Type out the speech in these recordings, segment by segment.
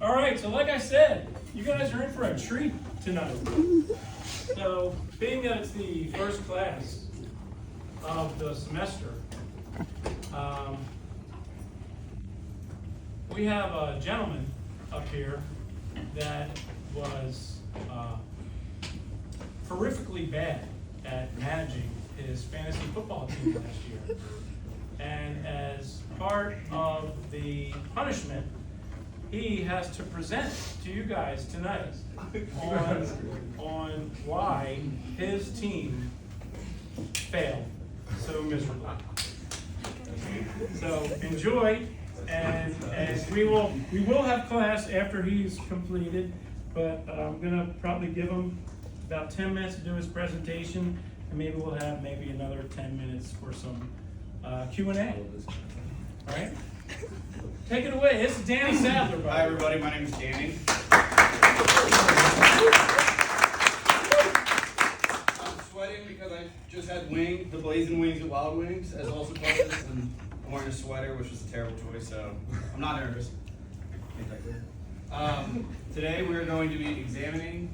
All right, so like I said, you guys are in for a treat tonight. So, being that it's the first class of the semester, we have a gentleman up here that was horrifically bad at managing his fantasy football team last year. And as part of the punishment, he has to present to you guys tonight on why his team failed so miserably. So enjoy, and we will have class after he's completed, but I'm gonna probably give him about 10 minutes to do his presentation, and maybe we'll have another 10 minutes for some Q&A. All right? Take it away. This is Danny Sadler. Hi, everybody. My name is Danny. I'm sweating because I just had the blazing wings at Wild Wings as also part of this, and I'm wearing a sweater, which was a terrible choice, so I'm not nervous. Today we're going to be examining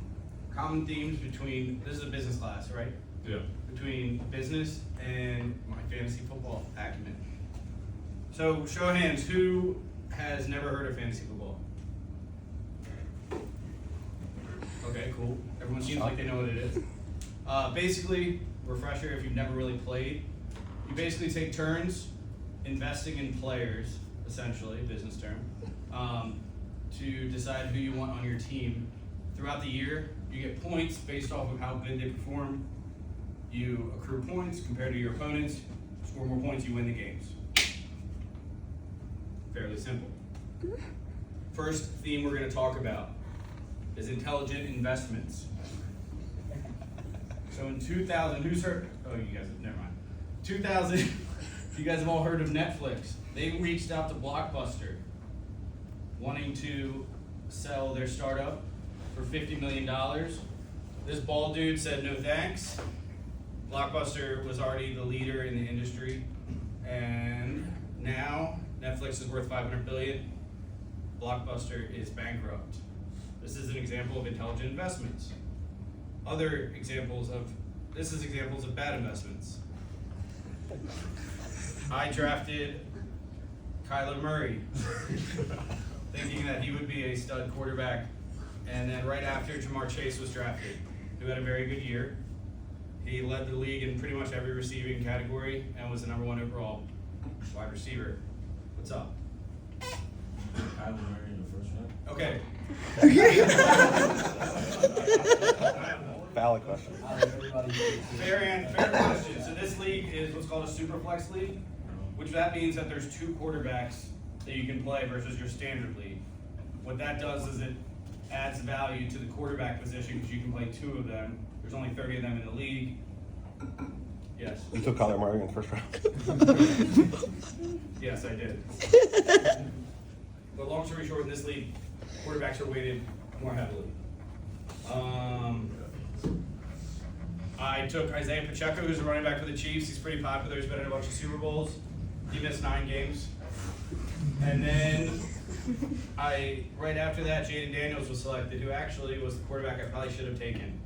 common themes between, this is a business class, right? Yeah. Between business and my fantasy football acumen. So, show of hands, who has never heard of fantasy football? Okay, cool. Everyone seems like they know what it is. Basically, refresher, if you've never really played, you basically take turns investing in players, essentially, business term, to decide who you want on your team. Throughout the year, you get points based off of how good they perform. You accrue points compared to your opponents. Score more points, you win the games. Fairly simple. First theme we're going to talk about is intelligent investments. So in 2000, who's heard? Oh, you guys, never mind. 2000, you guys have all heard of Netflix. They reached out to Blockbuster wanting to sell their startup for $50 million. This bald dude said no thanks. Blockbuster was already the leader in the industry, and now Netflix is worth $500 billion. Blockbuster is bankrupt. This is an example of intelligent investments. Other examples of bad investments. I drafted Kyler Murray, thinking that he would be a stud quarterback, and then right after, Jamar Chase was drafted, who had a very good year. He led the league in pretty much every receiving category and was the #1 overall wide receiver. What's up? Kyler Murray in the first round. Okay. Valid question. Fair question. So this league is what's called a super flex league, which that means that there's 2 quarterbacks that you can play versus your standard league. What that does is it adds value to the quarterback position because you can play 2 of them. There's only 30 of them in the league. Yes. You took Kyler Murray in the first round. Yes, I did. But long story short, in this league, quarterbacks are weighted more heavily. I took Isaiah Pacheco, who's a running back for the Chiefs. He's pretty popular. He's been in a bunch of Super Bowls. He missed 9 games. And then right after that, Jaden Daniels was selected, who actually was the quarterback I probably should have taken.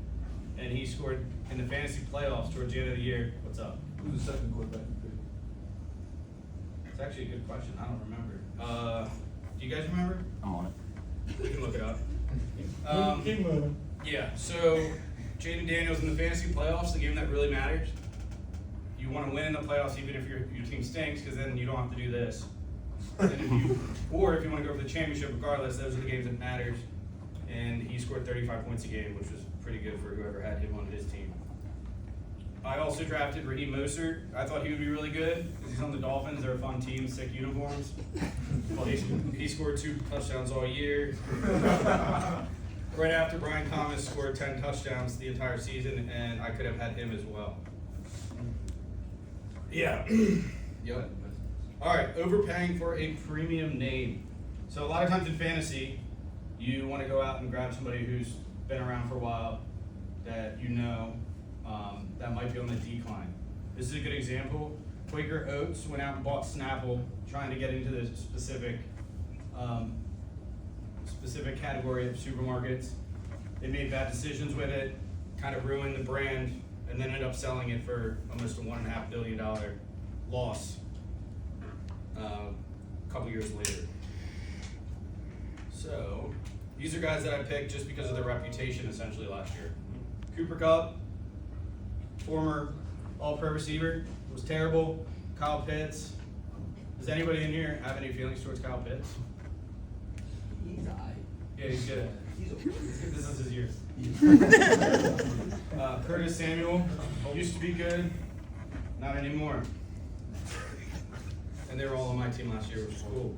And he scored in the fantasy playoffs towards the end of the year. What's up? Who's the second quarterback? It's actually a good question. I don't remember. Do you guys remember? I'm on it. We can look it up. Keep moving. Yeah, so Jaden Daniels in the fantasy playoffs, the game that really matters. You want to win in the playoffs even if your team stinks, because then you don't have to do this. And if you want to go for the championship regardless, those are the games that matters. And he scored 35 points a game, which was pretty good for whoever had him on his team. I also drafted Raheem Mostert. I thought he would be really good because he's on the Dolphins. They're a fun team, sick uniforms. Well, he scored 2 touchdowns all year. Right after Brian Thomas scored 10 touchdowns the entire season, and I could have had him as well. Yeah. Yep. All right, overpaying for a premium name. So a lot of times in fantasy, you want to go out and grab somebody who's been around for a while that you know that might be on the decline. This is a good example. Quaker Oats went out and bought Snapple, trying to get into the specific specific category of supermarkets. They made bad decisions with it, kind of ruined the brand, and then ended up selling it for almost a $1.5 billion loss a couple years later. So, these are guys that I picked just because of their reputation essentially last year. Cooper Kupp, former all-pro receiver, was terrible. Kyle Pitts. Does anybody in here have any feelings towards Kyle Pitts? He's aight. Yeah, he's good. He's okay. This is his year. Curtis Samuel used to be good, not anymore. And they were all on my team last year, which is cool.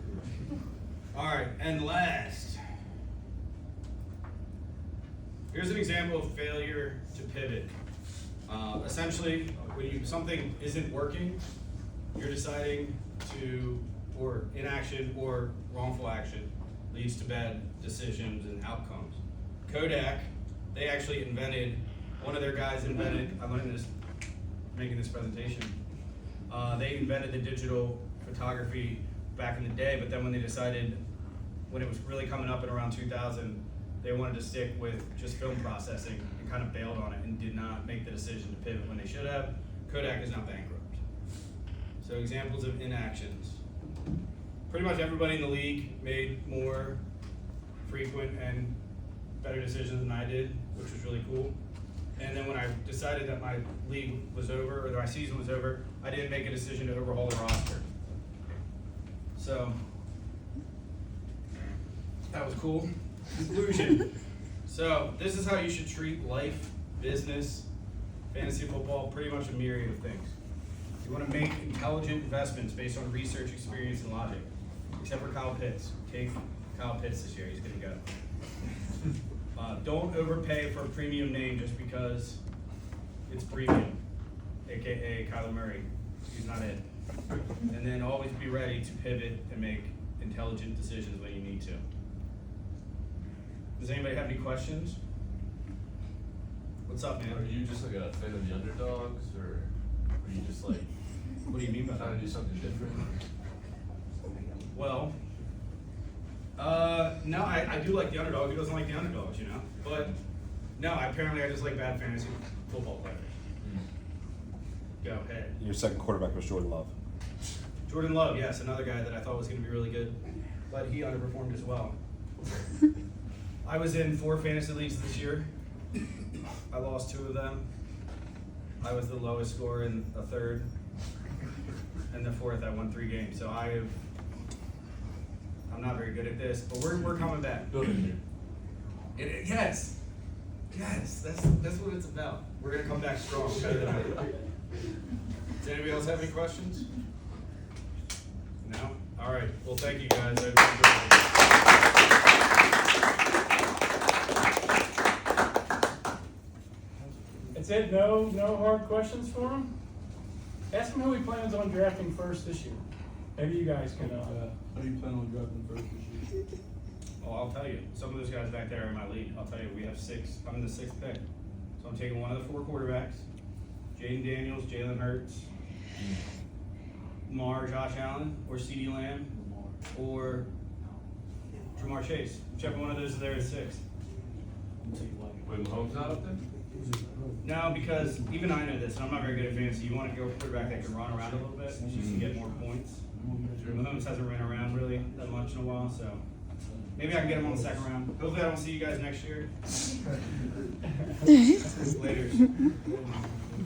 All right, and last, here's an example of failure to pivot. Essentially, when something isn't working, you're deciding to, or inaction or wrongful action leads to bad decisions and outcomes. Kodak, they actually invented, one of their guys invented, I learned this making this presentation, they invented the digital photography back in the day, but then when they decided, when it was really coming up in around 2000, they wanted to stick with just film processing and kind of bailed on it and did not make the decision to pivot when they should have. Kodak is now bankrupt. So examples of inactions. Pretty much everybody in the league made more frequent and better decisions than I did, which was really cool. And then when I decided that my league was over, or my season was over, I didn't make a decision to overhaul the roster. So, that was cool. Conclusion. So, this is how you should treat life, business, fantasy football, pretty much a myriad of things. You want to make intelligent investments based on research, experience, and logic. Except for Kyle Pitts. Take Kyle Pitts this year, he's going to go. Don't overpay for a premium name just because it's premium, aka Kyler Murray. He's not it. And then always be ready to pivot and make intelligent decisions when you need to. Does anybody have any questions? What's up, man? Are you just like a fan of the underdogs, or are you just like What do you mean by trying that? to do something different? Well, no, I do like the underdog. Who doesn't like the underdogs, you know? But no, apparently I just like bad fantasy football players. Go ahead. Your second quarterback was Jordan Love. Jordan Love, yes, another guy that I thought was going to be really good, but he underperformed as well. I was in 4 fantasy leagues this year. I lost 2 of them. I was the lowest scorer in the 3rd, and the 4th I won 3 games. So I'm not very good at this, but we're coming back. Building here. Yes, that's what it's about. We're gonna come back strong, better than I did. Does anybody else have any questions? No? All right. Well, thank you guys. I appreciate it. That's it, no hard questions for him? Ask him who he plans on drafting first this year. Maybe you guys can, How do you plan on drafting first this year? Well, I'll tell you. Some of those guys back there are in my league. I'll tell you, we have 6. I'm in the 6th pick. So I'm taking one of the 4 quarterbacks. Jaden Daniels, Jalen Hurts, Lamar, Josh Allen, or CeeDee Lamb, or Jamar Chase. Whichever one of those is there is 6. Wait, Mahomes not up there? No, because even I know this, and I'm not very good at fantasy. You want to go with a quarterback that can run around a little bit, so you can get more points. Mahomes hasn't ran around really that much in a while, so maybe I can get him on the 2nd round. Hopefully I don't see you guys next year. Later.